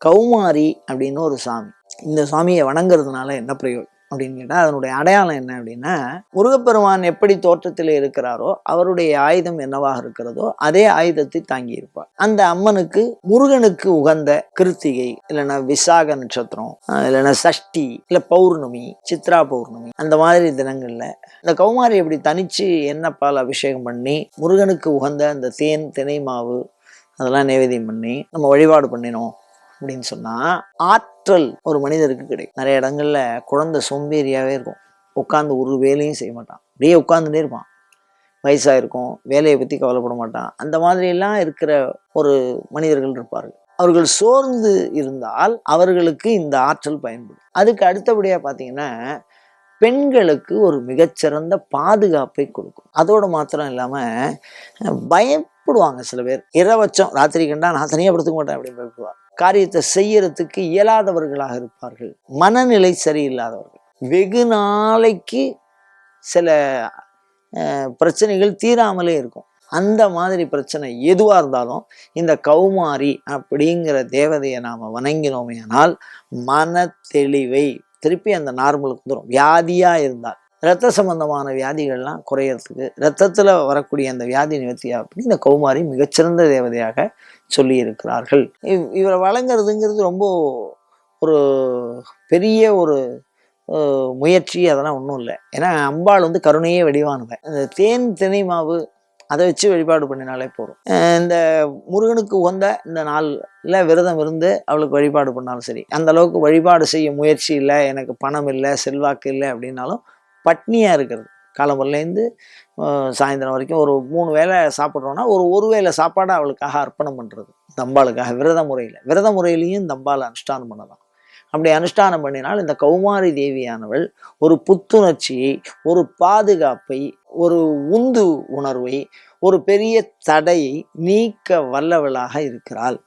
கௌமாரி அப்படின்னு ஒரு சாமி. இந்த சாமியை வணங்குறதுனால என்ன பிரயோஜனம் அப்படின்னு கேட்டால், அதனுடைய அடையாளம் என்ன அப்படின்னா, முருகப்பெருமான் எப்படி தோற்றத்தில் இருக்கிறாரோ அவருடைய ஆயுதம் என்னவாக இருக்கிறதோ அதே ஆயுதத்தை தாங்கி இருப்பார். அந்த அம்மனுக்கு முருகனுக்கு உகந்த கிருத்திகை, இல்லைன்னா விசாக நட்சத்திரம், இல்லைன்னா சஷ்டி, இல்லை பௌர்ணமி, சித்ரா பௌர்ணமி, அந்த மாதிரி தினங்கள்ல இந்த கௌமாரி எப்படி தனிச்சு எண்ணெய் பால் அபிஷேகம் பண்ணி முருகனுக்கு உகந்த அந்த தேன், தினை மாவு அதெல்லாம் நைவேத்தியம் பண்ணி நம்ம வழிபாடு பண்ணினோம் அப்படின்னு சொன்னா ஆற்றல் ஒரு மனிதருக்கு கிடைக்கும். நிறைய இடங்கள்ல குழந்தை சோம்பேறியாவே இருக்கும், உட்காந்து ஒரு வேலையும் செய்ய மாட்டான், அப்படியே உட்காந்துட்டே இருப்பான். வயசாயிருக்கும், வேலையை பத்தி கவலைப்பட மாட்டான். அந்த மாதிரி எல்லாம் இருக்கிற ஒரு மனிதர்கள் இருப்பார்கள். அவர்கள் சோர்ந்து இருந்தால் அவர்களுக்கு இந்த ஆற்றல் பயன்படும். அதுக்கு அடுத்தபடியா பாத்தீங்கன்னா, பெண்களுக்கு ஒரு மிகச்சிறந்த பாதுகாப்பை கொடுக்கும். அதோட மாத்திரம் இல்லாம பயப்படுவாங்க சில பேர். இரவச்சம் ராத்திரி கண்டா நான் தனியா படுத்துக்க மாட்டேன் அப்படின்னு பயப்படுவாங்க. காரியத்தை செய்யறதுக்கு இயலாதவர்களாக இருப்பார்கள், மனநிலை சரியில்லாதவர்கள். வெகு நாளைக்கு சில பிரச்சனைகள் தீராமலே இருக்கும். அந்த மாதிரி பிரச்சனை எதுவா இருந்தாலும் இந்த கௌமாரி அப்படிங்கிற தேவதையை நாம வணங்கினோமே ஆனால் மன தெளிவை திருப்பி அந்த நார்மலுக்கு வந்துடும். வியாதியா இருந்தால், இரத்த சம்பந்தமான வியாதிகள்லாம் குறையறதுக்கு, இரத்தத்துல வரக்கூடிய அந்த வியாதி நிவர்த்தியாக இந்த கௌமாரி மிகச்சிறந்த தேவதையாக சொல்லி இருக்கிறார்கள். இவரை வழங்குறதுங்கிறது ரொம்ப ஒரு பெரிய ஒரு முயற்சி அதெல்லாம் ஒன்றும் இல்லை. ஏன்னா அம்பாள் கருணையே வடிவானவன். இந்த தேன், தினை மாவு அதை வச்சு வழிபாடு பண்ணினாலே போதும். இந்த முருகனுக்கு உகந்த இந்த நாளில் விரதம் இருந்து அவளுக்கு வழிபாடு பண்ணாலும் சரி. அந்த அளவுக்கு வழிபாடு செய்ய முயற்சி இல்லை, எனக்கு பணம் இல்லை, செல்வாக்கு இல்லை அப்படின்னாலும் பட்னியாக இருக்கிறது, காலம்பரிலேருந்து சாயந்தரம் வரைக்கும் ஒரு 3 வேளை சாப்பிட்றோன்னா ஒரு வேளை சாப்பாடை அவளுக்காக அர்ப்பணம் பண்ணுறது, தம்பாளுக்காக விரத முறையிலையும் தம்பாளை அனுஷ்டானம் பண்ணலாம். அப்படி அனுஷ்டானம் பண்ணினால் இந்த கௌமாரி தேவியானவள் ஒரு புத்துணர்ச்சியை, ஒரு பாதுகாப்பை, ஒரு உந்து உணர்வை, ஒரு பெரிய தடையை நீக்க வல்லவளாக இருக்கிறாள்.